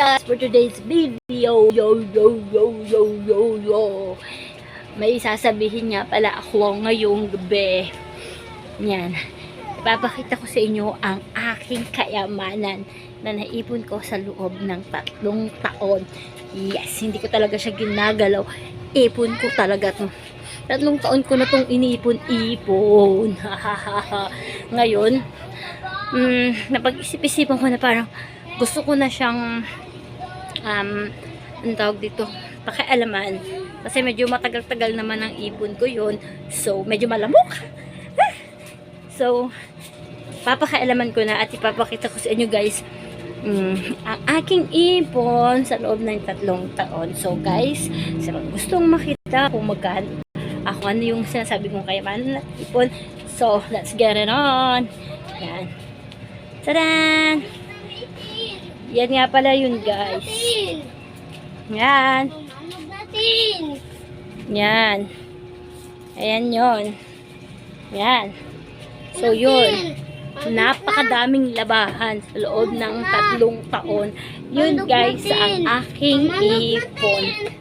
guys, for today's video, yo. May sasabihin nga pala ako ngayong gabi. Yan. Ipapakita ko sa inyo ang aking kayamanan na naipon ko sa loob ng 3 taon. Yes, hindi ko talaga siya ginagalaw. Ipon ko talaga to. 3 taon ko na tong inipon. Ngayon, napag-isip-isipan ko na parang gusto ko na siyang ang tawag dito, pakialaman. Kasi medyo matagal-tagal naman ang ipon ko yun. So, medyo malamok. So, papakialaman ko na at ipapakita ko sa inyo guys ang aking ipon sa loob ng 3 taon. So guys, sa mga gustong makita kung magkano ako ano yung sinasabi kong kayamanan na ipon, so let's get it on. Yan. Tadan! Yan nga pala yun guys. Yan. Yan. Ayan yun. Yan. So yun. Napakadaming labahan sa loob ng 3 taon. Yun guys ang aking ipon.